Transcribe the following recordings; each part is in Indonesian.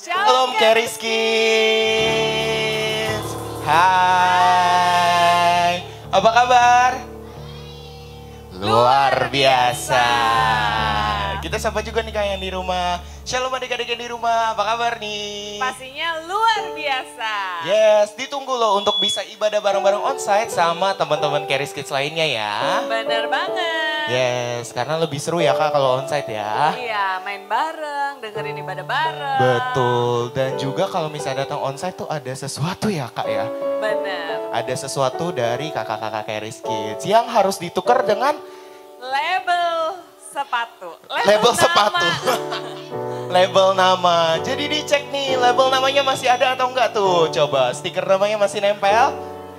Shalom Keris Kids. Hai. Apa kabar? Luar biasa. Kita sapa juga nih Kak yang di rumah. Shalom adik-adik yang di rumah. Apa kabar nih? Pastinya luar biasa. Yes, ditunggu loh untuk bisa ibadah bareng-bareng onsite sama teman-teman Keris Kids lainnya ya. Bener banget. Yes, karena lebih seru ya Kak kalau onsite ya. Iya, main bareng, dengerin ibadah bareng. Betul, dan juga kalau misalnya datang onsite tuh ada sesuatu ya Kak ya. Bener. Ada sesuatu dari kakak-kakak Keris Kids yang harus ditukar dengan Label sepatu. label nama. sepatu. Label nama. Jadi dicek nih label namanya masih ada atau enggak tuh. Coba stiker namanya masih nempel.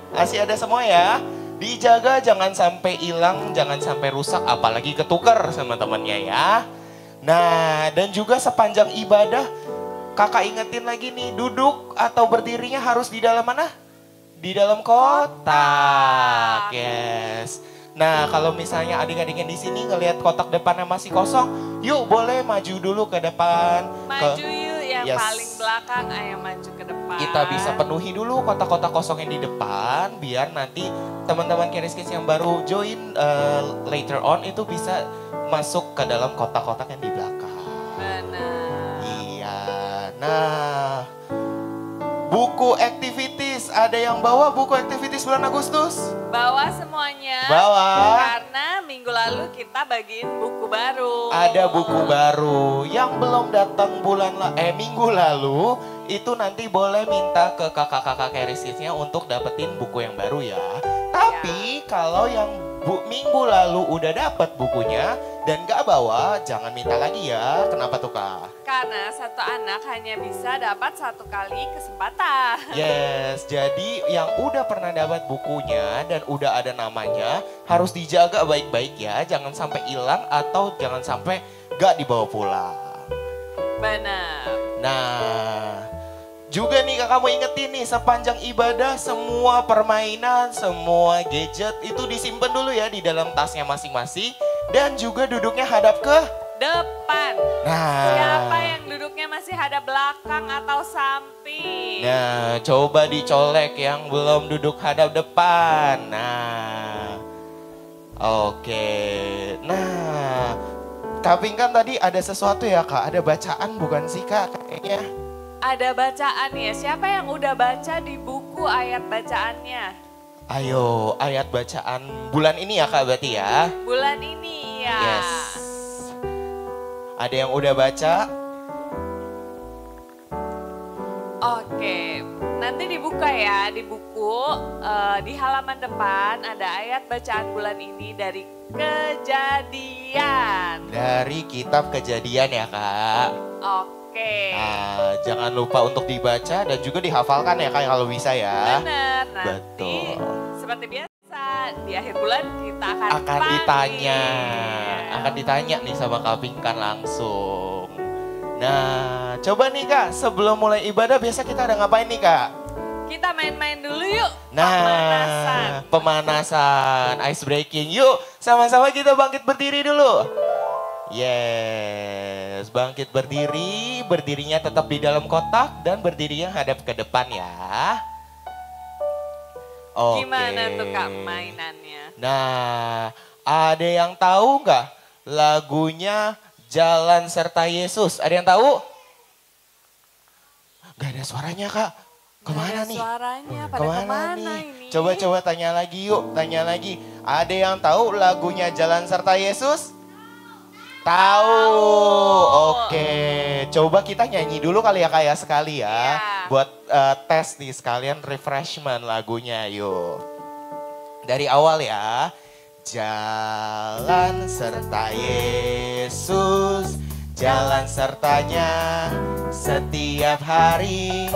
Masih ada semua ya. Dijaga jangan sampai hilang, jangan sampai rusak, apalagi ketukar sama temannya ya. Nah, dan juga sepanjang ibadah, kakak ingetin lagi nih, duduk atau berdirinya harus di dalam mana? Di dalam kotak. Yes. Nah, kalau misalnya adik-adiknya di sini ngelihat kotak depannya masih kosong, yuk boleh maju dulu ke depan. Maju yuk yang Yes. paling belakang, ayo maju ke depan. Kita bisa penuhi dulu kotak-kotak kosong yang di depan, biar nanti teman-teman Keris Kids yang baru join later on itu bisa masuk ke dalam kotak-kotak yang di belakang. Bener. Iya, nah buku activities, ada yang bawa buku activities bulan Agustus? Bawa semuanya. Bawa. Karena minggu lalu kita bagiin buku baru. Ada buku baru yang belum datang minggu lalu, itu nanti boleh minta ke kakak-kakak Keris Kids-nya untuk dapetin buku yang baru ya. Tapi kalau yang minggu lalu udah dapet bukunya dan gak bawa, jangan minta lagi ya. Kenapa tuh Kak? Karena satu anak hanya bisa dapat satu kali kesempatan. Yes, jadi yang udah pernah dapat bukunya dan udah ada namanya harus dijaga baik-baik ya. Jangan sampai hilang atau jangan sampai gak dibawa pulang. Benar. Nah, juga nih Kak, kamu ingetin nih sepanjang ibadah semua permainan, semua gadget itu disimpan dulu ya di dalam tasnya masing-masing. Dan juga duduknya hadap ke Depan. Nah. Siapa yang duduknya masih hadap belakang atau samping? Nah, coba dicolek yang belum duduk hadap depan. Nah, oke. Nah, tapi kan tadi ada sesuatu ya Kak, ada bacaan bukan sih Kak kayaknya? Ada bacaan ya, siapa yang udah baca di buku ayat bacaannya? Ayo, ayat bacaan bulan ini ya Kak berarti ya? Bulan ini ya. Yes. Ada yang udah baca? Oke, nanti dibuka ya di buku, di halaman depan ada ayat bacaan bulan ini dari Kejadian. Dari kitab Kejadian ya Kak? Oke. Nah, jangan lupa untuk dibaca dan juga dihafalkan ya Kak kalau bisa ya. Bener, nanti Betul. seperti biasa di akhir bulan kita akan ditanya nih sama Kak Pinkan langsung. Nah, coba nih Kak, sebelum mulai ibadah biasa kita ada ngapain nih Kak? Kita main-main dulu yuk. Nah, pemanasan, ice breaking. Yuk, sama-sama kita bangkit berdiri dulu. Yes, bangkit berdiri, berdirinya tetap di dalam kotak dan berdirinya hadap ke depan ya. Oke. Gimana tuh Kak mainannya? Nah, ada yang tahu nggak lagunya Jalan Serta Yesus? Ada yang tahu? Gak ada suaranya Kak. Kemana nih? Suaranya pada kemana nih? ini? Coba tanya lagi yuk, tanya lagi. Ada yang tahu lagunya Jalan Serta Yesus? Tahu. Oke, coba kita nyanyi dulu kali ya Kak ya sekali ya. Iya. Buat tes nih sekalian refreshment lagunya yuk. Dari awal ya. Jalan serta Yesus, jalan sertanya setiap hari.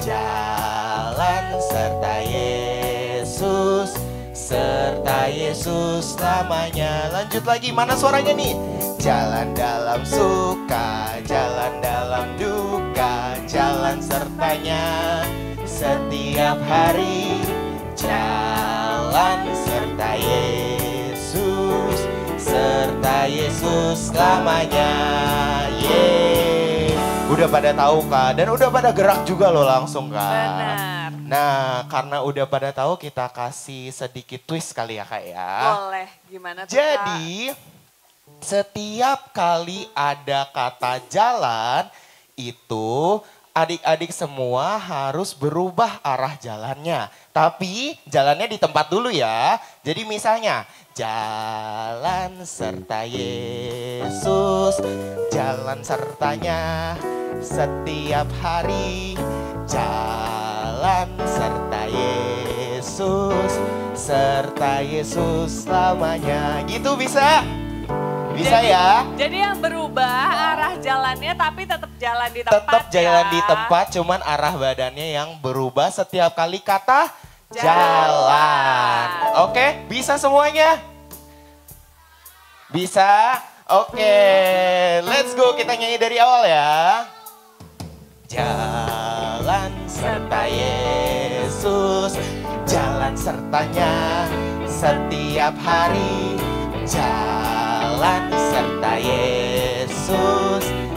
Jalan serta Yesus, serta Yesus selamanya. Lanjut lagi, mana suaranya nih? Jalan dalam suka, jalan dalam duka, jalan sertanya setiap hari. Jalan serta Yesus, serta Yesus selamanya. Yeay. Udah pada tahu kan? Dan udah pada gerak juga loh langsung kan? Benar. Nah, karena udah pada tahu kita kasih sedikit twist kali ya Kak ya. Boleh, gimana tuh Kak? Jadi, setiap kali ada kata jalan, itu adik-adik semua harus berubah arah jalannya. Tapi jalannya di tempat dulu ya. Jadi misalnya, jalan serta Yesus, jalan sertanya setiap hari. Jalan serta Yesus selamanya. Gitu bisa? Bisa ya? Jadi yang berubah arah jalannya tapi tetap jalan di tempat. Tetap jalan ya. di tempat, cuman arah badannya yang berubah setiap kali kata jalan. Oke, bisa semuanya? Bisa? Oke, let's go, kita nyanyi dari awal ya. Jalan serta Yesus, jalan sertanya setiap hari. Jalan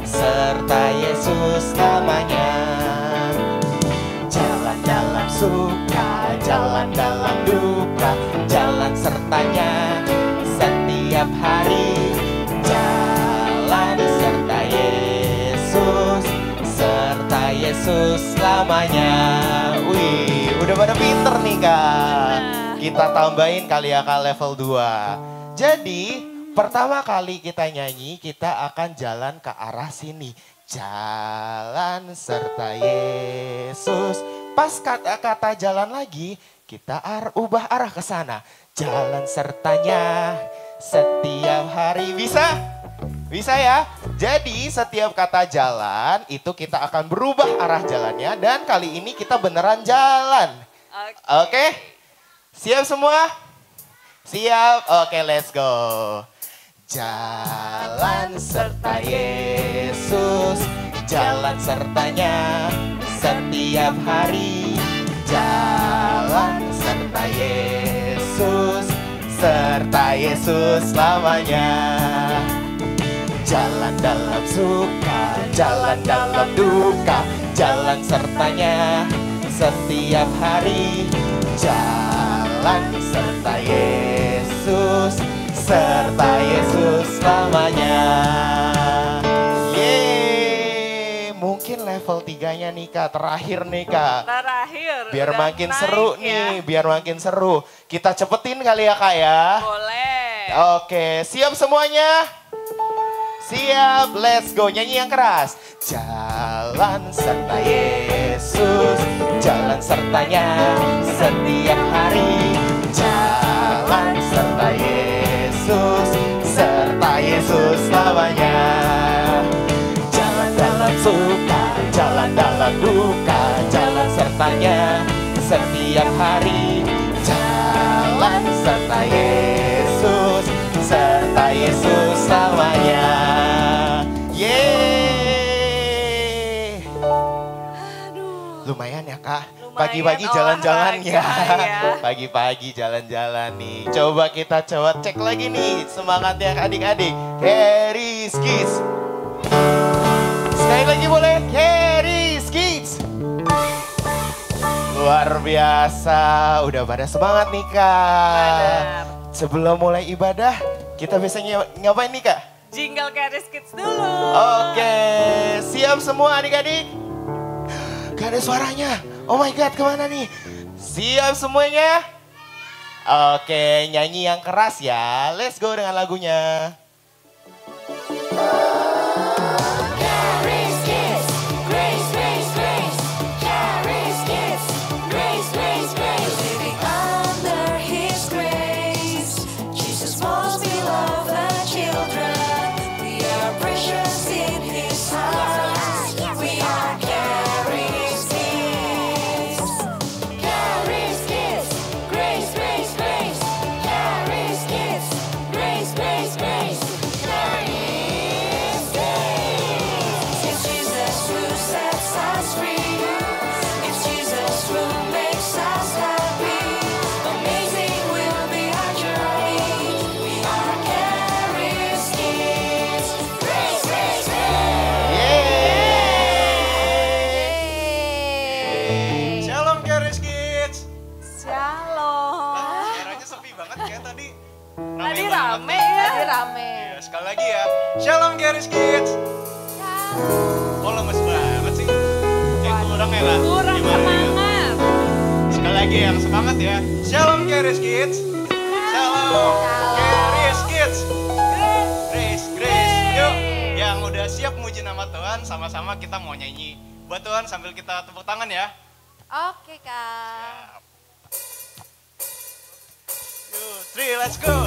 serta Yesus namanya. Jalan dalam suka, jalan dalam duka, jalan sertanya setiap hari. Jalan serta Yesus selamanya. Wih, udah pada pinter nih Kak. Kita tambahin kali ya Kak level 2. Jadi pertama kali kita nyanyi kita akan jalan ke arah sini. Jalan serta Yesus. Pas kata-kata jalan lagi kita ubah arah ke sana. Jalan sertanya setiap hari. Bisa? Bisa ya? Jadi setiap kata jalan itu kita akan berubah arah jalannya. Dan kali ini kita beneran jalan. Oke? Siap semua? Siap? Oke, let's go. Jalan serta Yesus, jalan sertanya setiap hari. Jalan serta Yesus selamanya. Jalan dalam suka, jalan dalam duka, jalan sertanya setiap hari. Jalan serta Yesus selamanya. Yeay, mungkin level 3-nya nih Kak, terakhir nih Kak. Terakhir. Biar makin seru ya. nih, biar makin seru. Kita cepetin kali ya Kak ya. Boleh. Oke, siap semuanya? Siap, let's go. Nyanyi yang keras. Jalan serta Yesus, jalan sertanya setiap hari. Jalan serta Yesus selamanya. Jalan dalam suka, jalan dalam duka, jalan sertanya setiap hari. Jalan serta Yesus selamanya. Yeay. Lumayan ya Kak. Pagi-pagi jalan-jalan ya. Pagi-pagi jalan-jalan nih. Coba kita cek lagi nih semangatnya adik-adik. Harry's Kids. Sekali lagi boleh. Harry's Kids. Luar biasa. Udah pada semangat nih Kak. Sebelum mulai ibadah, kita biasanya ngapain nih Kak? Jingle Harry's Kids dulu. Oke, siap semua adik-adik? Gak ada suaranya. Oh my God, kemana nih? Siap semuanya? Oke, nyanyi yang keras ya. Let's go dengan lagunya. Keris Kids. Oh lemes banget sih. Kayak kurang ya kak? Kurang Gimana ya? semangat. Sekali lagi yang semangat ya. Shalom Keris Kids. Shalom Keris Kids. Grace, Grace. Yuk, yang udah siap muji nama Tuhan, sama-sama kita mau nyanyi buat Tuhan sambil kita tepuk tangan ya. Oke, Kak. 2, 3, let's go.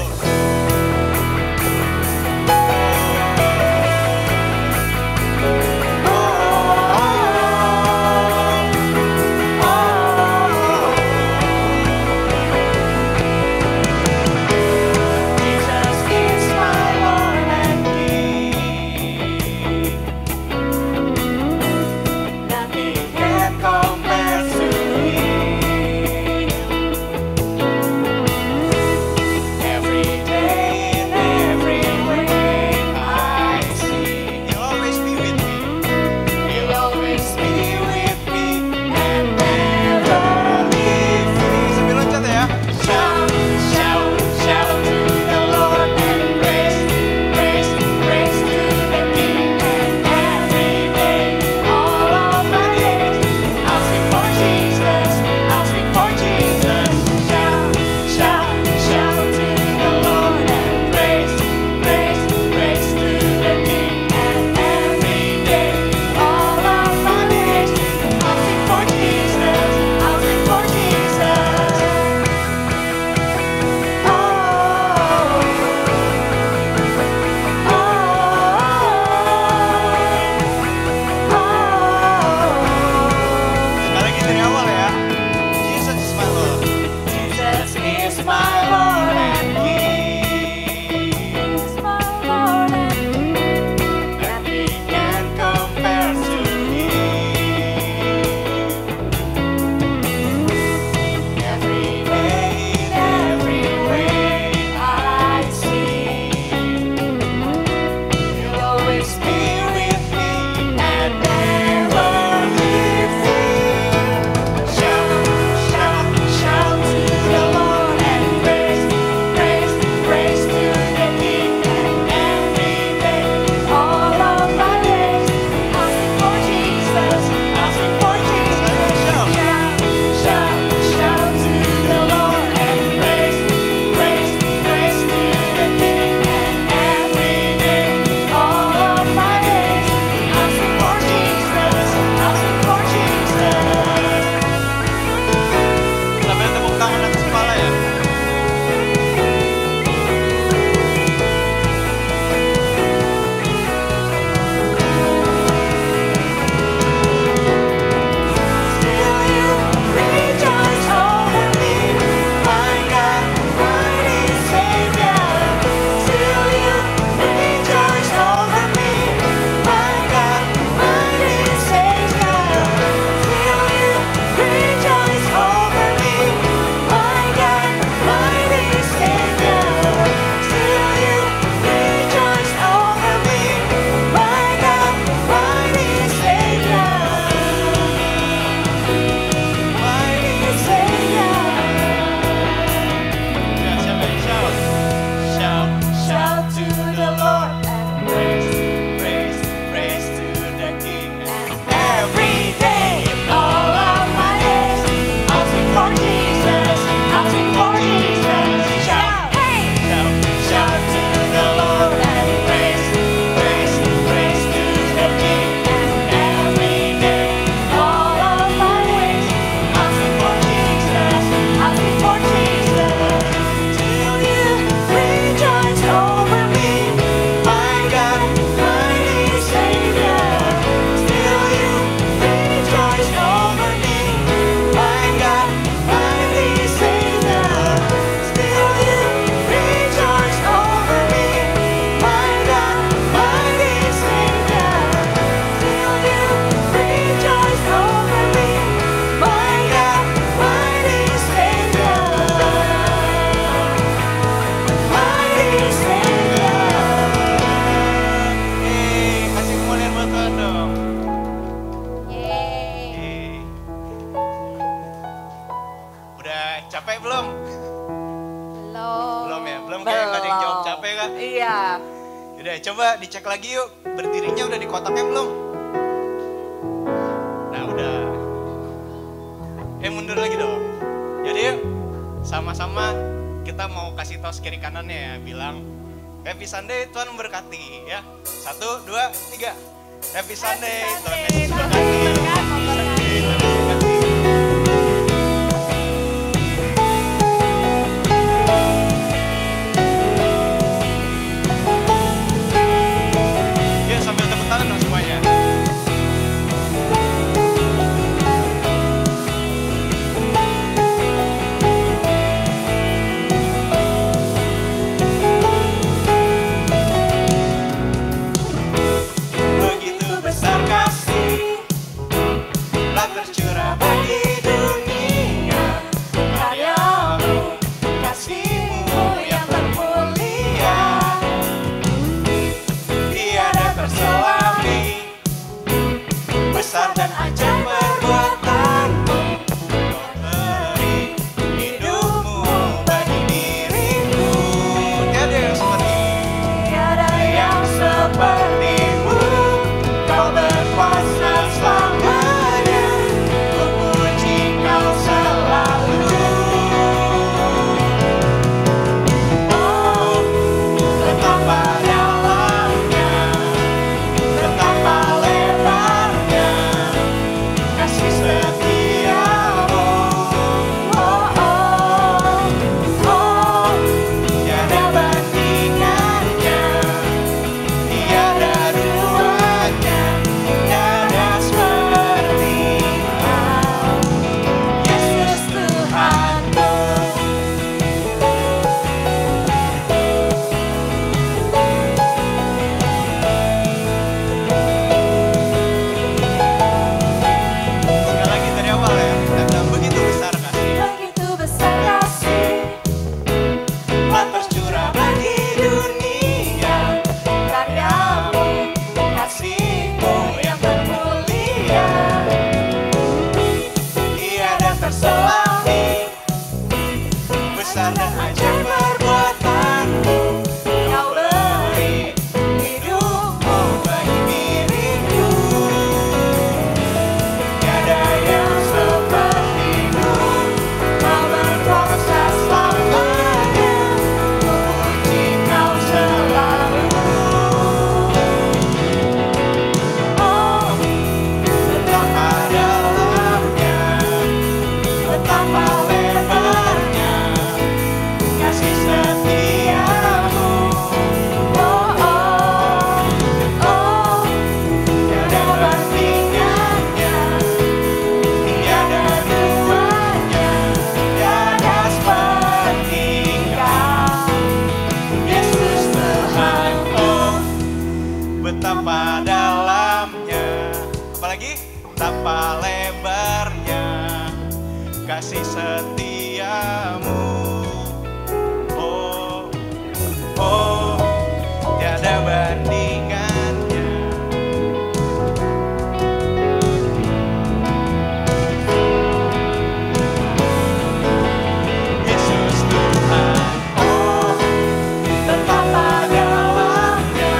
Iya. Udah, coba dicek lagi yuk. Berdirinya udah di kotaknya belum? Nah, udah. Mundur lagi dong. Jadi yuk, sama-sama kita mau kasih tahu kiri kanannya ya. Bilang, Happy Sunday, Tuhan memberkati ya. 1, 2, 3. Happy Sunday, Tuhan Yesus memberkati. Happy Sunday, Tuhan memberkati. Ya, sambil tepuk tangan dong semuanya. Begitu besar kasih telah tercurah bagi dunia, karyamu, kasihmu yang termulia, tiada terselami, besar dan ajaib perbuatanmu, kau beri hidupmu bagi diriku. Tiada yang sepertimu, kau berkuasa selamanya, ku puji kau selalu. Oh, betapa dalamnya, betapa lebarnya kasih setiamu. Oh, oh, oh, tiada bandingannya, tiada duanya, tiada seperti Kau, Yesus Tuhanku. Sekali lagi dari awal ya. Dan begitu besar kasih Begitu besar kasih telah tercurah bagi dunia, karyamu, kasihmu yang termulia, tiada terselami, besar dan ajaib perbuatanmu, kau beri hidupmu bagi diriku, tiada yang sepertimu, kau berkuasa selamanya, ku puji kau selalu. Oh, betapa dalamnya, betapa lebarnya kasih setiamu. Oh, oh, oh, tiada bandingannya, tiada duanya, tiada seperti Kau, Yesus Tuhan. Oh, betapa dalamnya, apalagi betapa lebarnya kasih setiamu. Oh, oh, tiada bandingannya. Yesus Tuhan. Oh, betapa dalamnya,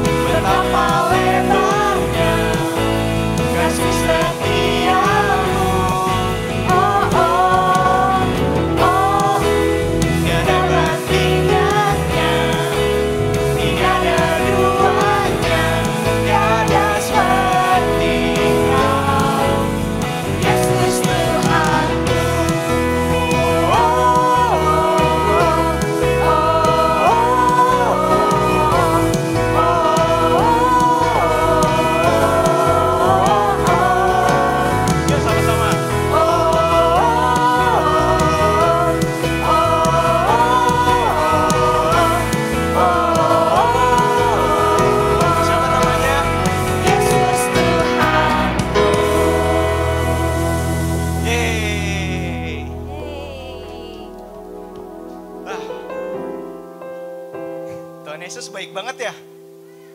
betapa lebarnya kasih setiamu. Oh, oh, oh, tiada bandingannya, tiada duanya, tiada seperti Kau, Yesus Tuhanku. Oh, oh, yuk sama-sama. Siapa namanya? Yesus Tuhanku. Yeay. Ah. Tuhan Yesus baik banget ya.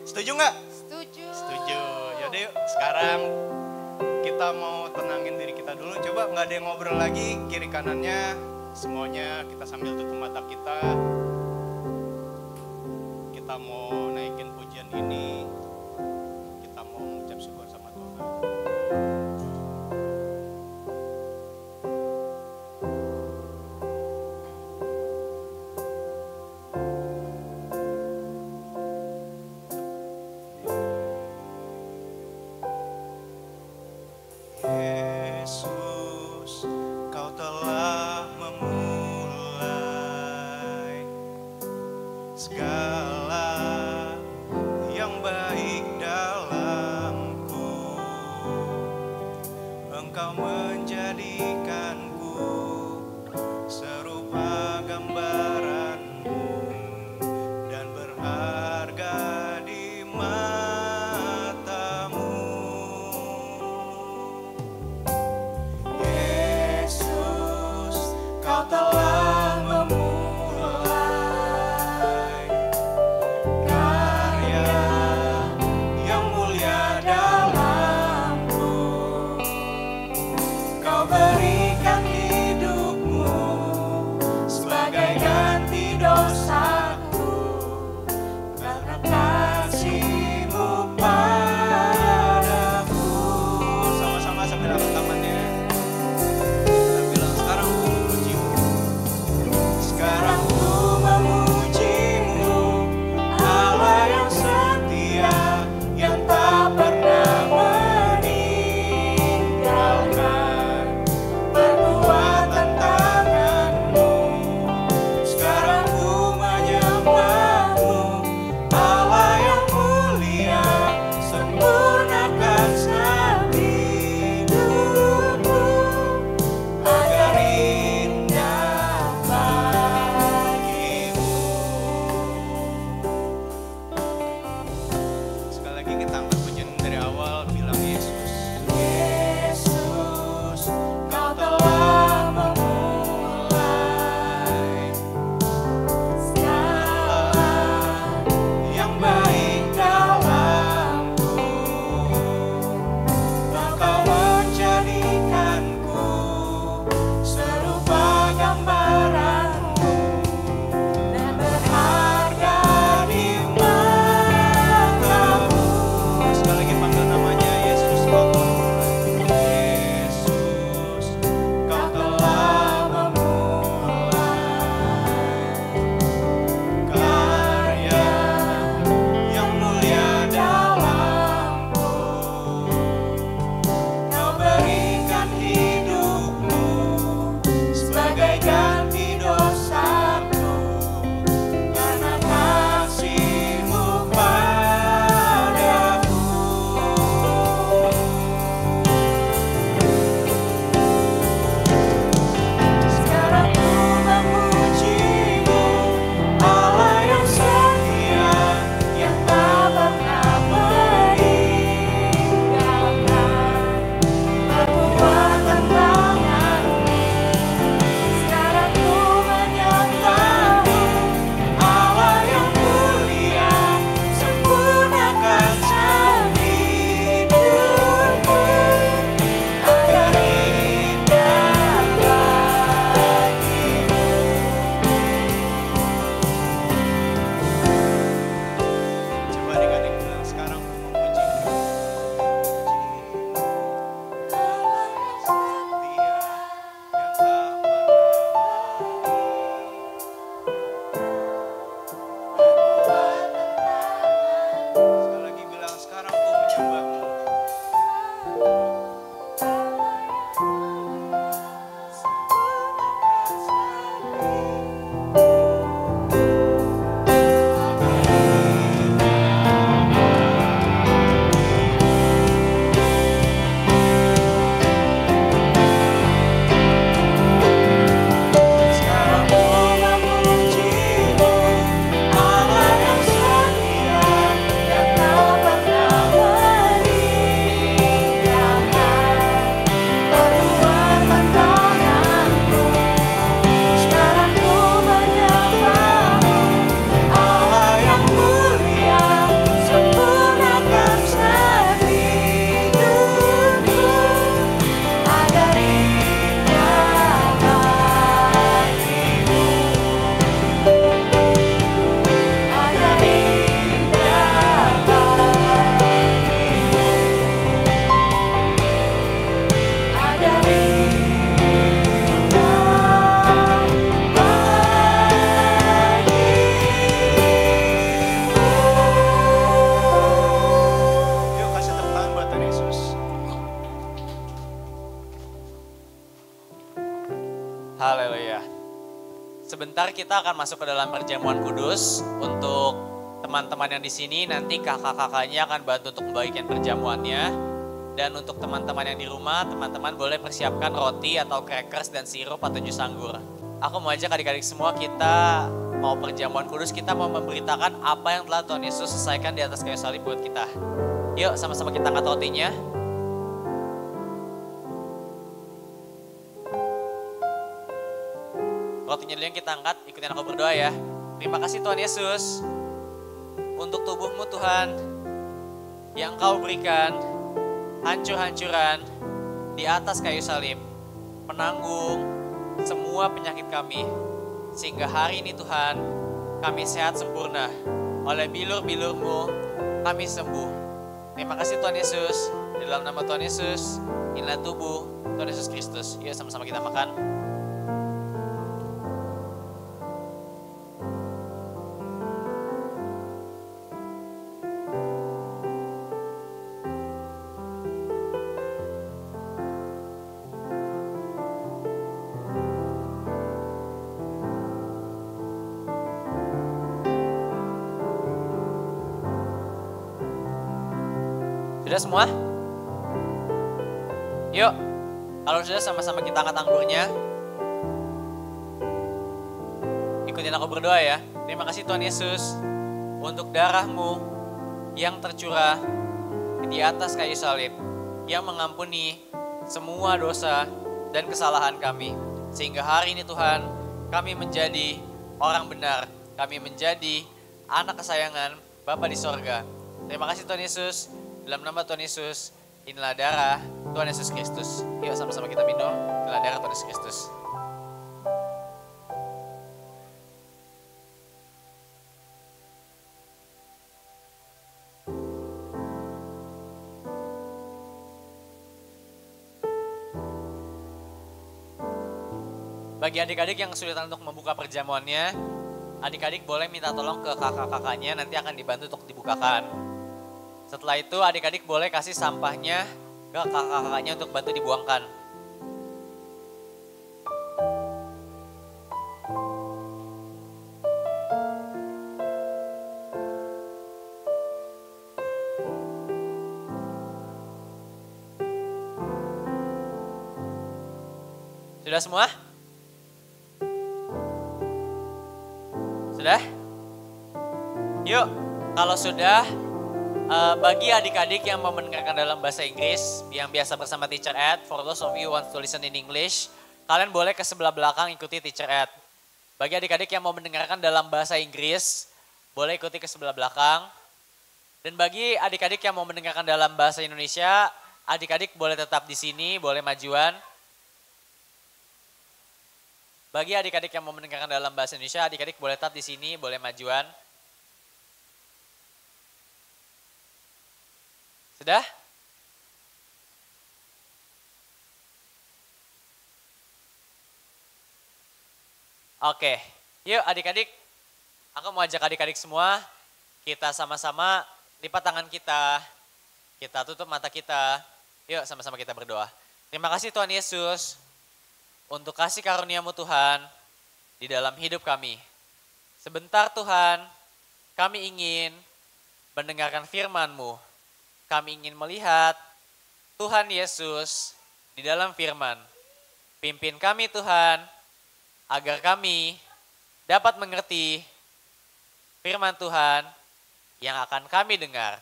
Setuju nggak? Setuju. Setuju. Yaudah yuk, sekarang kita mau tenangin diri kita dulu. Coba nggak ada yang ngobrol lagi, kiri kanannya semuanya kita sambil tutup mata kita kita mau naikin pujian ini, kita mau mengucap syukur sama Tuhan. Yesus, Kau telah memulai segala yang baik dalamku. Engkau menjadikanku serupa gambaran-Mu dan berharga di mata-Mu. Yesus, Kau telah memulai karya yang mulia dalamku. Kau berikan Haleluya. Sebentar kita akan masuk ke dalam perjamuan kudus. Untuk teman-teman yang di sini nanti kakak-kakaknya akan bantu untuk membagikan perjamuannya. Dan untuk teman-teman yang di rumah, teman-teman boleh persiapkan roti atau crackers dan sirup atau jus anggur. Aku mau ajak adik-adik semua, kita mau perjamuan kudus, kita mau memberitakan apa yang telah Tuhan Yesus selesaikan di atas kayu salib buat kita. Yuk sama-sama kita angkat rotinya. Rotinya dulu yang kita angkat, ikutin aku berdoa ya. Terima kasih Tuhan Yesus untuk tubuhmu Tuhan yang Kau berikan hancur-hancuran di atas kayu salib, penanggung semua penyakit kami, sehingga hari ini Tuhan kami sehat sempurna. Oleh bilur-bilur-Mu kami sembuh. Terima kasih Tuhan Yesus, di dalam nama Tuhan Yesus, inilah tubuh Tuhan Yesus Kristus. Yuk sama-sama kita makan. Sudah semua? Yuk, kalau sudah sama-sama kita angkat anggurnya. Ikutin aku berdoa ya. Terima kasih Tuhan Yesus untuk darah-Mu yang tercurah di atas kayu salib, yang mengampuni semua dosa dan kesalahan kami. Sehingga hari ini Tuhan, kami menjadi orang benar. Kami menjadi anak kesayangan Bapa di sorga. Terima kasih Tuhan Yesus. Dalam nama Tuhan Yesus, inilah darah Tuhan Yesus Kristus. Yuk sama-sama kita minum, inilah darah Tuhan Yesus Kristus. Bagi adik-adik yang kesulitan untuk membuka perjamuannya, adik-adik boleh minta tolong ke kakak-kakaknya, nanti akan dibantu untuk dibukakan. Setelah itu adik-adik boleh kasih sampahnya ke kakak-kakaknya untuk bantu dibuangkan. Sudah semua? Sudah? Yuk, kalau sudah, bagi adik-adik yang mau mendengarkan dalam bahasa Inggris, yang biasa bersama Teacher Ed, for those of you who want to listen in English, kalian boleh ke sebelah belakang ikuti Teacher Ed. Bagi adik-adik yang mau mendengarkan dalam bahasa Inggris, boleh ikuti ke sebelah belakang. Dan bagi adik-adik yang mau mendengarkan dalam bahasa Indonesia, adik-adik boleh tetap di sini, boleh majuan. Bagi adik-adik yang mau mendengarkan dalam bahasa Indonesia, adik-adik boleh tetap di sini, boleh majuan. Sudah? Oke, yuk adik-adik, aku mau ajak adik-adik semua, kita sama-sama lipat tangan kita tutup mata kita, yuk sama-sama kita berdoa. Terima kasih Tuhan Yesus, untuk kasih karunia-Mu Tuhan, di dalam hidup kami. Sebentar Tuhan, kami ingin mendengarkan firman-Mu. Kami ingin melihat Tuhan Yesus di dalam firman. Pimpin kami Tuhan, agar kami dapat mengerti firman Tuhan yang akan kami dengar.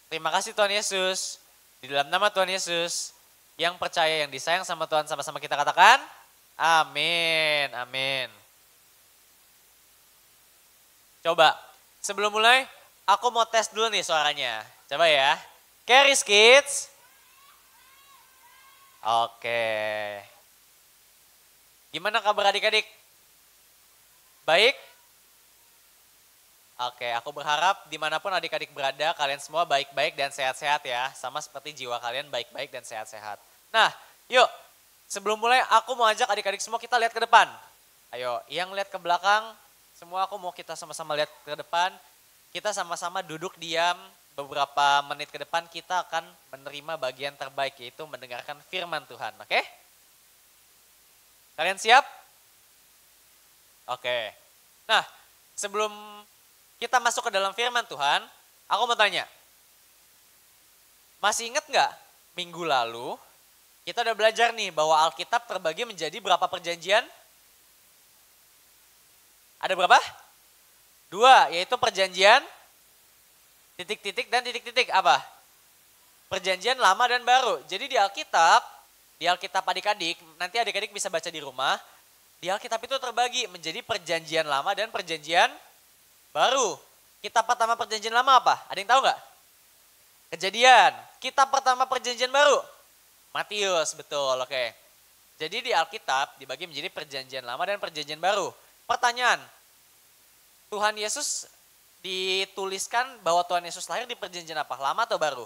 Terima kasih Tuhan Yesus, di dalam nama Tuhan Yesus, yang percaya, yang disayang sama Tuhan, sama-sama kita katakan, amin, amin. Coba, sebelum mulai, aku mau tes dulu nih suaranya. Coba ya. Charis Kids. Oke. Gimana kabar adik-adik? Baik? Oke, aku berharap dimanapun adik-adik berada, kalian semua baik-baik dan sehat-sehat ya. Sama seperti jiwa kalian baik-baik dan sehat-sehat. Nah, yuk. Sebelum mulai, aku mau ajak adik-adik semua kita lihat ke depan. Ayo, yang lihat ke belakang, semua aku mau kita sama-sama lihat ke depan. Kita sama-sama duduk diam. Beberapa menit ke depan kita akan menerima bagian terbaik, yaitu mendengarkan firman Tuhan, oke? Kalian siap? Oke. Nah, sebelum kita masuk ke dalam firman Tuhan, aku mau tanya. Masih ingat nggak minggu lalu kita udah belajar nih bahwa Alkitab terbagi menjadi berapa perjanjian? Ada berapa? 2, yaitu perjanjian titik-titik dan titik-titik apa? Perjanjian lama dan baru. Jadi di Alkitab adik-adik, nanti adik-adik bisa baca di rumah, di Alkitab itu terbagi menjadi perjanjian lama dan perjanjian baru. Kitab pertama perjanjian lama apa? Ada yang tahu nggak? Kejadian. Kitab pertama perjanjian baru? Matius, betul, oke. Jadi di Alkitab dibagi menjadi perjanjian lama dan perjanjian baru. Pertanyaan, Tuhan Yesus dituliskan bahwa Tuhan Yesus lahir di perjanjian apa? Lama atau baru?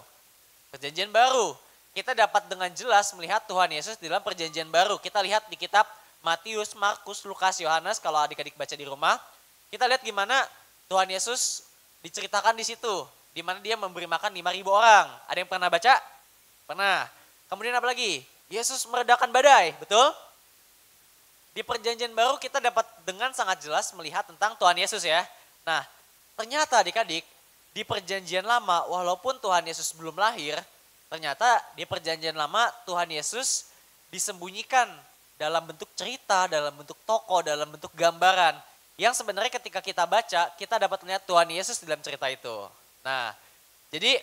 Perjanjian baru. Kita dapat dengan jelas melihat Tuhan Yesus di dalam perjanjian baru. Kita lihat di kitab Matius, Markus, Lukas, Yohanes, kalau adik-adik baca di rumah. Kita lihat gimana Tuhan Yesus diceritakan di situ. Di mana dia memberi makan 5.000 orang. Ada yang pernah baca? Pernah. Kemudian apa lagi? Yesus meredakan badai, betul? Di perjanjian baru kita dapat dengan sangat jelas melihat tentang Tuhan Yesus ya. Nah, ternyata adik-adik di perjanjian lama walaupun Tuhan Yesus belum lahir, ternyata di perjanjian lama Tuhan Yesus disembunyikan dalam bentuk cerita, dalam bentuk tokoh, dalam bentuk gambaran. Yang sebenarnya ketika kita baca, kita dapat melihat Tuhan Yesus dalam cerita itu. Nah, jadi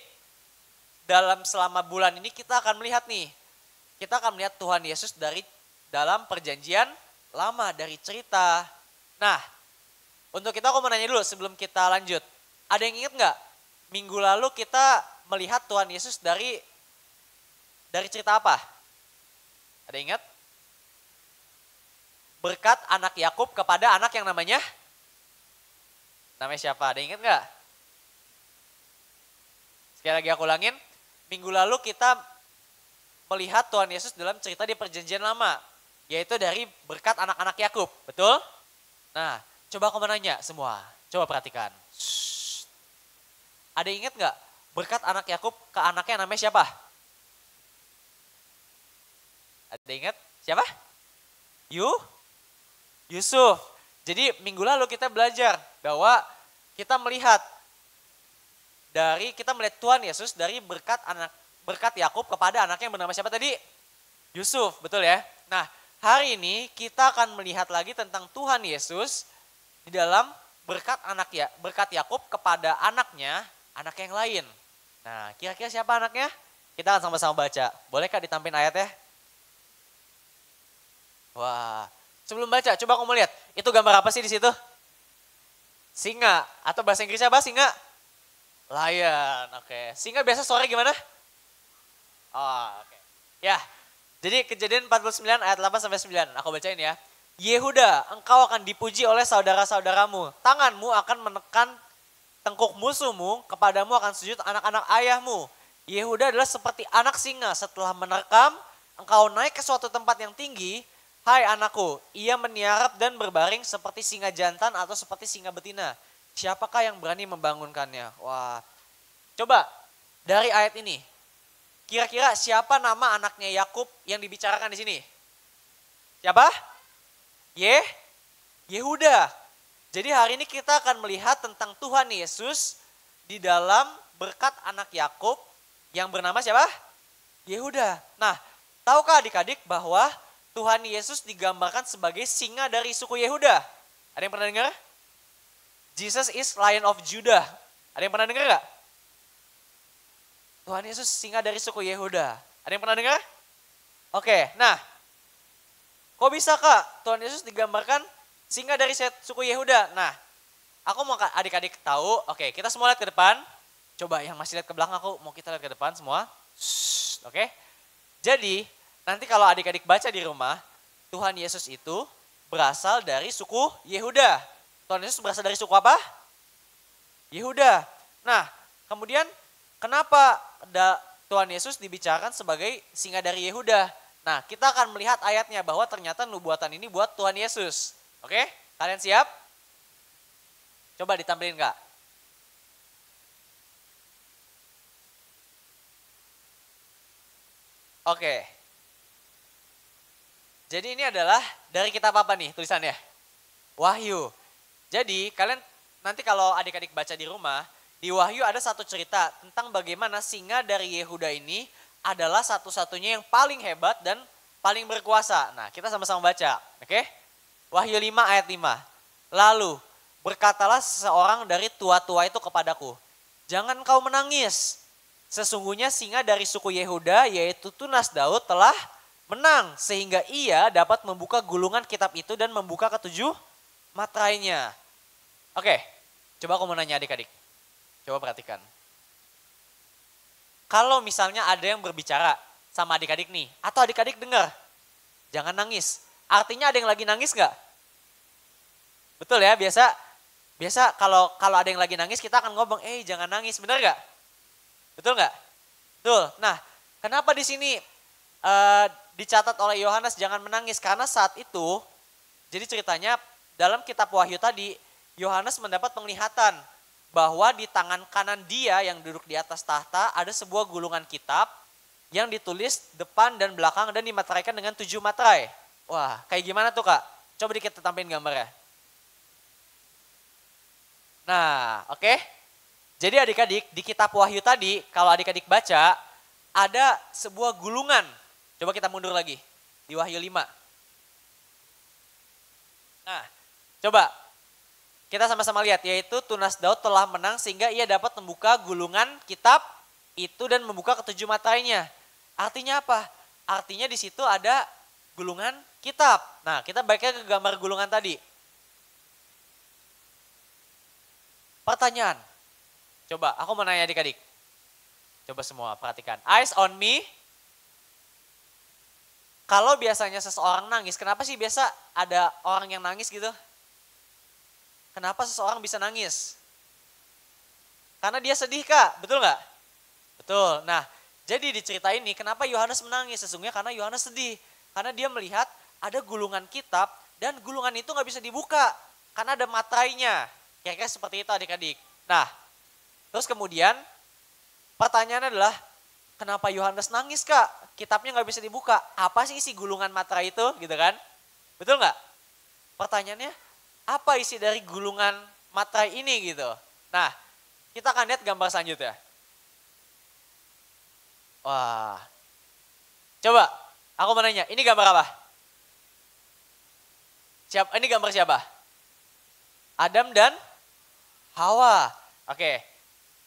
selama bulan ini kita akan melihat nih, kita akan melihat Tuhan Yesus dari dalam perjanjian lama, dari cerita. Nah, untuk kita aku mau nanya dulu sebelum kita lanjut. Ada yang ingat nggak? Minggu lalu kita melihat Tuhan Yesus dari cerita apa? Ada yang ingat? Berkat anak Yakub kepada anak yang namanya siapa? Ada yang ingat nggak? Sekali lagi aku ulangin. Minggu lalu kita melihat Tuhan Yesus dalam cerita di perjanjian lama. Yaitu dari berkat anak-anak Yakub, betul? Nah, coba aku menanya semua, coba perhatikan. Shhh. Ada yang ingat nggak berkat anak Yakub ke anaknya namanya siapa? Ada yang ingat siapa? Yusuf. Jadi minggu lalu kita belajar bahwa kita melihat Tuhan Yesus dari berkat Yakub kepada anaknya yang bernama siapa tadi? Yusuf, betul ya? Nah, hari ini kita akan melihat lagi tentang Tuhan Yesus di dalam berkat Yakub kepada anak yang lain. Nah, kira-kira siapa anaknya? Kita akan sama-sama baca. Bolehkah ditampilkan ayatnya? Wah, sebelum baca, coba kamu lihat. Itu gambar apa sih di situ? Singa. Atau bahasa Inggrisnya apa singa? Lion, oke. Singa biasa suara gimana? Oh, oke. Ya, jadi Kejadian 49 ayat 8-9. Aku bacain ya. Yehuda, engkau akan dipuji oleh saudara-saudaramu. Tanganmu akan menekan tengkuk musuhmu, kepadamu akan sujud anak-anak ayahmu. Yehuda adalah seperti anak singa, setelah menerkam, engkau naik ke suatu tempat yang tinggi. Hai anakku, ia meniarap dan berbaring seperti singa jantan atau seperti singa betina. Siapakah yang berani membangunkannya? Wah, coba dari ayat ini, kira-kira siapa nama anaknya Yakub yang dibicarakan di sini? Siapa? Yehuda. Jadi hari ini kita akan melihat tentang Tuhan Yesus di dalam berkat anak Yakub yang bernama siapa? Yehuda. Nah, tahukah adik-adik bahwa Tuhan Yesus digambarkan sebagai singa dari suku Yehuda? Ada yang pernah dengar? Jesus is Lion of Judah. Ada yang pernah dengar gak? Tuhan Yesus singa dari suku Yehuda. Ada yang pernah dengar? Oke, nah. Kok bisa kak Tuhan Yesus digambarkan singa dari suku Yehuda? Nah, aku mau adik-adik tahu. Oke, kita semua lihat ke depan. Coba yang masih lihat ke belakang aku mau kita lihat ke depan semua. Shhh, oke. Jadi, nanti kalau adik-adik baca di rumah, Tuhan Yesus itu berasal dari suku Yehuda. Tuhan Yesus berasal dari suku apa? Yehuda. Nah, kemudian kenapa Tuhan Yesus dibicarakan sebagai singa dari Yehuda? Nah, kita akan melihat ayatnya bahwa ternyata nubuatan ini buat Tuhan Yesus. Oke, kalian siap? Coba ditampilin Kak. Oke. Jadi ini adalah dari kitab apa nih tulisannya? Wahyu. Jadi kalian nanti kalau adik-adik baca di rumah, di Wahyu ada satu cerita tentang bagaimana singa dari Yehuda ini adalah satu-satunya yang paling hebat dan paling berkuasa. Nah, kita sama-sama baca, oke? Wahyu 5 ayat 5. Lalu berkatalah seseorang dari tua-tua itu kepadaku, jangan kau menangis. Sesungguhnya singa dari suku Yehuda yaitu Tunas Daud telah menang sehingga ia dapat membuka gulungan kitab itu dan membuka ketujuh materainya. Oke, coba aku mau nanya adik-adik. Coba perhatikan. Kalau misalnya ada yang berbicara sama adik-adik nih, atau adik-adik dengar, jangan nangis. Artinya ada yang lagi nangis gak? Betul ya, biasa kalau ada yang lagi nangis kita akan ngomong, jangan nangis, benar gak? Betul gak? Betul. Nah, kenapa di sini dicatat oleh Yohanes jangan menangis? Karena saat itu, jadi ceritanya dalam kitab Wahyu tadi, Yohanes mendapat penglihatan bahwa di tangan kanan dia yang duduk di atas tahta ada sebuah gulungan kitab yang ditulis depan dan belakang dan dimateraikan dengan 7 materai. Wah, kayak gimana tuh Kak? Coba dikit tampilin gambarnya. Nah, oke. Jadi adik-adik di kitab Wahyu tadi, kalau adik-adik baca, ada sebuah gulungan. Coba kita mundur lagi di Wahyu 5. Nah, coba kita sama-sama lihat, yaitu Tunas Daud telah menang sehingga ia dapat membuka gulungan kitab itu dan membuka ketujuh materainya. Artinya apa? Artinya di situ ada gulungan kitab. Nah, kita baiknya ke gambar gulungan tadi. Pertanyaan. Coba, aku mau nanya adik-adik. Coba semua perhatikan. Eyes on me. Kalau biasanya seseorang nangis, kenapa sih biasa ada orang yang nangis gitu? Kenapa seseorang bisa nangis? Karena dia sedih Kak, betul nggak? Betul. Nah, jadi di cerita ini kenapa Yohanes menangis? Sesungguhnya karena Yohanes sedih. Karena dia melihat ada gulungan kitab dan gulungan itu nggak bisa dibuka. Karena ada materainya. Kira-kira seperti itu adik-adik. Nah, terus kemudian pertanyaannya adalah kenapa Yohanes nangis Kak? Kitabnya nggak bisa dibuka. Apa sih isi gulungan materai itu gitu kan? Betul nggak? Pertanyaannya, apa isi dari gulungan materai ini gitu. Nah, kita akan lihat gambar selanjutnya. Wah. Coba, aku mau nanya, ini gambar apa? Ini gambar siapa? Adam dan Hawa. Oke.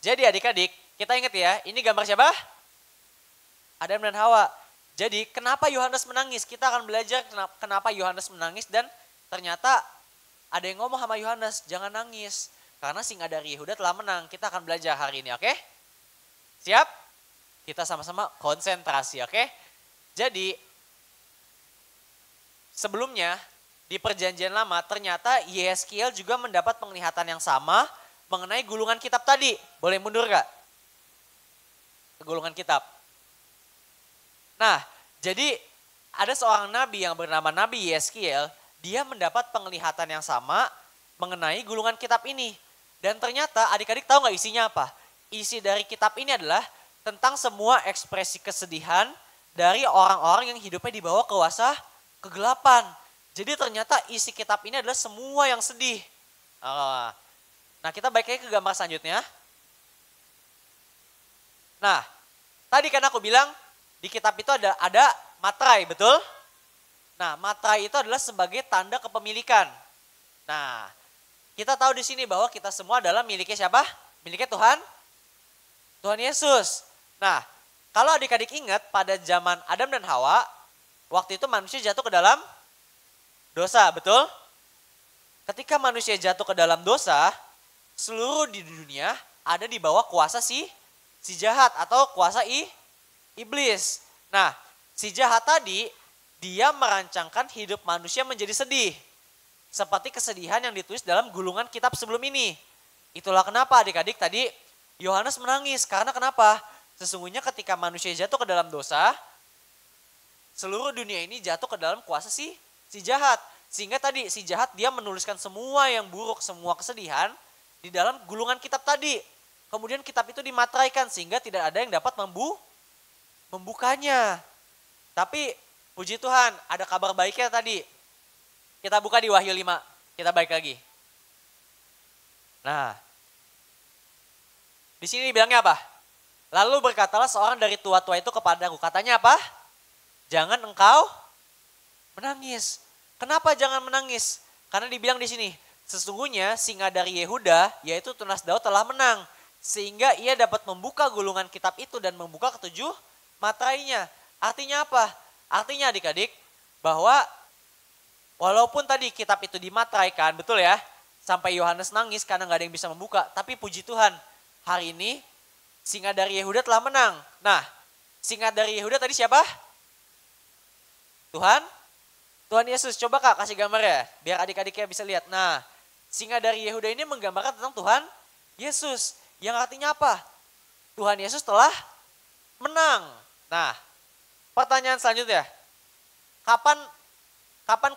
Jadi adik-adik, kita ingat ya, ini gambar siapa? Adam dan Hawa. Jadi kenapa Yohanes menangis? Kita akan belajar kenapa Yohanes menangis dan ternyata ada yang ngomong sama Yohanes, jangan nangis. Karena singa dari Yehuda telah menang. Kita akan belajar hari ini, oke? Siap? Kita sama-sama konsentrasi, oke? Jadi, sebelumnya di perjanjian lama ternyata Yeskiel juga mendapat penglihatan yang sama mengenai gulungan kitab tadi. Boleh mundur gak? Ke gulungan kitab. Nah, jadi ada seorang nabi yang bernama Nabi Yeskiel. Dia mendapat penglihatan yang sama mengenai gulungan kitab ini. Dan ternyata adik-adik tahu gak isinya apa? Isi dari kitab ini adalah tentang semua ekspresi kesedihan dari orang-orang yang hidupnya di bawah kuasa kegelapan. Jadi ternyata isi kitab ini adalah semua yang sedih. Nah, kita balik lagi ke gambar selanjutnya. Nah, tadi kan aku bilang di kitab itu ada materai, betul? Nah, materai itu adalah sebagai tanda kepemilikan. Nah, kita tahu di sini bahwa kita semua adalah miliknya siapa? Miliknya Tuhan Yesus. Nah, kalau adik-adik ingat pada zaman Adam dan Hawa, waktu itu manusia jatuh ke dalam dosa, betul? Ketika manusia jatuh ke dalam dosa, seluruh di dunia ada di bawah kuasa si jahat atau kuasa iblis. Nah, si jahat tadi dia merancangkan hidup manusia menjadi sedih. Seperti kesedihan yang ditulis dalam gulungan kitab sebelum ini. Itulah kenapa adik-adik tadi Yohanes menangis. Karena kenapa? Sesungguhnya ketika manusia jatuh ke dalam dosa, seluruh dunia ini jatuh ke dalam kuasa si jahat. Sehingga tadi si jahat dia menuliskan semua yang buruk, semua kesedihan di dalam gulungan kitab tadi. Kemudian kitab itu dimateraikan sehingga tidak ada yang dapat membukanya. Tapi puji Tuhan, ada kabar baiknya tadi. Kita buka di Wahyu 5. kita balik lagi. Nah, di sini dibilangnya apa? Lalu berkatalah seorang dari tua-tua itu kepadaku. Katanya apa? Jangan engkau menangis. Kenapa jangan menangis? Karena dibilang di sini, sesungguhnya singa dari Yehuda, yaitu tunas Daud telah menang. Sehingga ia dapat membuka gulungan kitab itu dan membuka ketujuh materainya. Artinya apa? Artinya adik-adik, bahwa walaupun tadi kitab itu dimateraikan, betul ya, sampai Yohanes nangis karena gak ada yang bisa membuka. Tapi puji Tuhan, hari ini singa dari Yehuda telah menang. Nah, singa dari Yehuda tadi siapa? Tuhan Yesus. Coba Kak kasih gambar ya, biar adik-adiknya bisa lihat. Nah, singa dari Yehuda ini menggambarkan tentang Tuhan Yesus. Yang artinya apa? Tuhan Yesus telah menang. Nah, pertanyaan selanjutnya. Kapan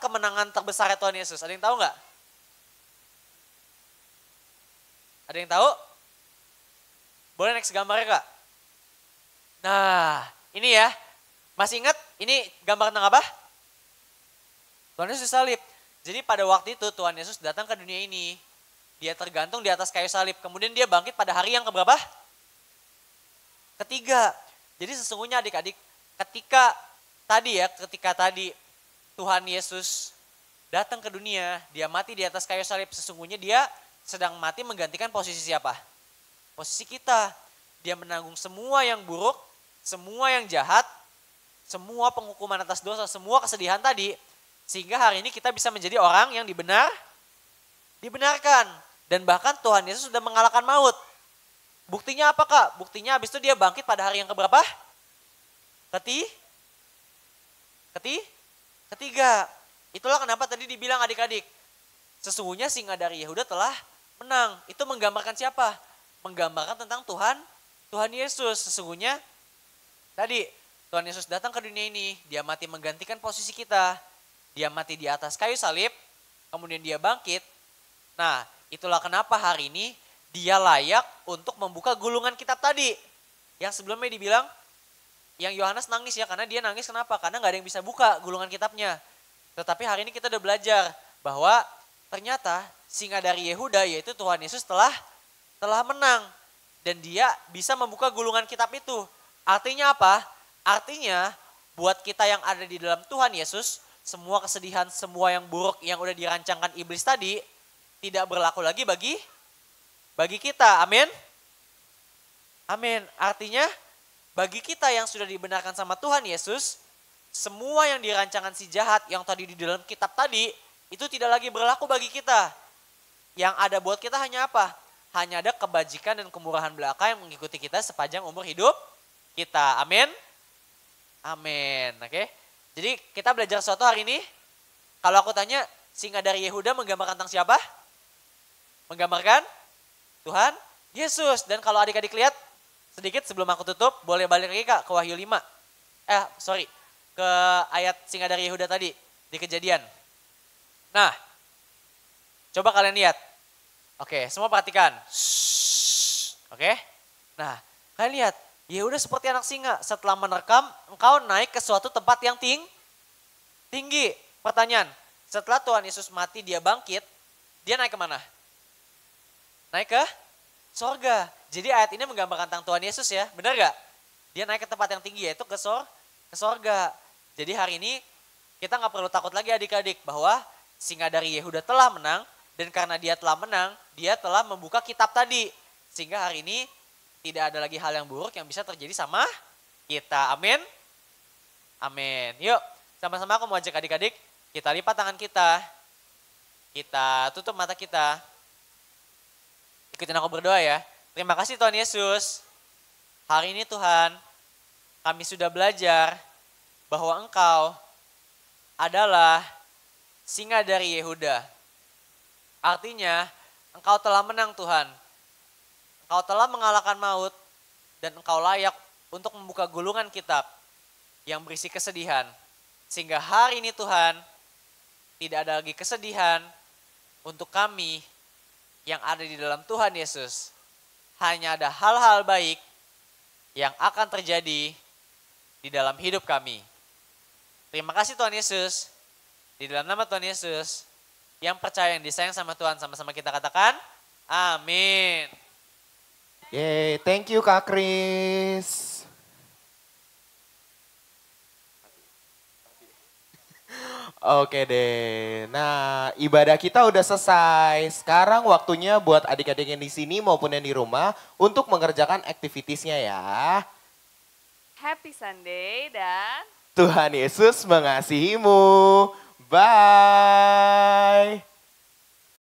kemenangan terbesarnya Tuhan Yesus? Ada yang tahu nggak? Ada yang tahu? Boleh next gambarnya Kak? Nah, ini ya. Masih ingat ini gambar tentang apa? Tuhan Yesus salib. Jadi pada waktu itu Tuhan Yesus datang ke dunia ini. Dia tergantung di atas kayu salib. Kemudian dia bangkit pada hari yang keberapa? Ketiga. Jadi sesungguhnya adik-adik, ketika tadi Tuhan Yesus datang ke dunia, dia mati di atas kayu salib. Sesungguhnya dia sedang mati menggantikan posisi siapa? Posisi kita. Dia menanggung semua yang buruk, semua yang jahat, semua penghukuman atas dosa, semua kesedihan tadi. Sehingga hari ini kita bisa menjadi orang yang dibenarkan. Dan bahkan Tuhan Yesus sudah mengalahkan maut. Buktinya apa Kak? Buktinya habis itu dia bangkit pada hari yang keberapa? Ketiga. Itulah kenapa tadi dibilang adik-adik. Sesungguhnya singa dari Yehuda telah menang. Itu menggambarkan siapa? Menggambarkan tentang Tuhan Yesus. Sesungguhnya tadi Tuhan Yesus datang ke dunia ini. Dia mati menggantikan posisi kita. Dia mati di atas kayu salib, kemudian dia bangkit. Nah, itulah kenapa hari ini dia layak untuk membuka gulungan kitab tadi. Yang sebelumnya dibilang, yang Yohanes nangis ya, karena dia nangis kenapa? Karena gak ada yang bisa buka gulungan kitabnya. Tetapi hari ini kita udah belajar bahwa ternyata singa dari Yehuda yaitu Tuhan Yesus telah menang. Dan dia bisa membuka gulungan kitab itu. Artinya apa? Artinya buat kita yang ada di dalam Tuhan Yesus, semua kesedihan, semua yang buruk yang udah dirancangkan iblis tadi tidak berlaku lagi bagi kita. Amin. Amin. Artinya bagi kita yang sudah dibenarkan sama Tuhan Yesus, semua yang dirancangkan si jahat yang tadi di dalam kitab tadi itu tidak lagi berlaku bagi kita. Yang ada buat kita hanya apa? Hanya ada kebajikan dan kemurahan belaka yang mengikuti kita sepanjang umur hidup kita. Amin. Amin. Oke. Jadi kita belajar sesuatu hari ini. Kalau aku tanya, singa dari Yehuda menggambarkan tentang siapa? Menggambarkan Tuhan Yesus. Dan kalau adik-adik lihat sedikit sebelum aku tutup, boleh balik lagi Kak ke Wahyu 5. Ke ayat singa dari Yehuda tadi di Kejadian. Nah, coba kalian lihat. Oke, semua perhatikan. Oke. Nah, kalian lihat. Yehuda seperti anak singa, setelah menerkam, engkau naik ke suatu tempat yang tinggi. Pertanyaan, setelah Tuhan Yesus mati, dia bangkit, dia naik kemana? Naik ke sorga. Jadi ayat ini menggambarkan tentang Tuhan Yesus ya, benar gak? Dia naik ke tempat yang tinggi, yaitu ke sorga. Jadi hari ini kita gak perlu takut lagi adik-adik, bahwa singa dari Yehuda telah menang, dan karena dia telah menang, dia telah membuka kitab tadi. Sehingga hari ini tidak ada lagi hal yang buruk yang bisa terjadi sama kita. Amin. Amin. Yuk, sama-sama aku mau ajak adik-adik, kita lipat tangan kita. Kita tutup mata kita. Ikutin aku berdoa ya. Terima kasih Tuhan Yesus. Hari ini Tuhan, kami sudah belajar bahwa Engkau adalah singa dari Yehuda. Artinya, Engkau telah menang Tuhan. Engkau telah mengalahkan maut dan engkau layak untuk membuka gulungan kitab yang berisi kesedihan. Sehingga hari ini Tuhan, tidak ada lagi kesedihan untuk kami yang ada di dalam Tuhan Yesus. Hanya ada hal-hal baik yang akan terjadi di dalam hidup kami. Terima kasih Tuhan Yesus. Di dalam nama Tuhan Yesus, Yang percaya yang disayang sama Tuhan sama-sama kita katakan amin. Yeay, thank you Kak Kris. Oke deh, nah ibadah kita udah selesai. Sekarang waktunya buat adik-adik yang di sini maupun yang di rumah untuk mengerjakan aktivitiesnya ya. Happy Sunday dan Tuhan Yesus mengasihimu. Bye.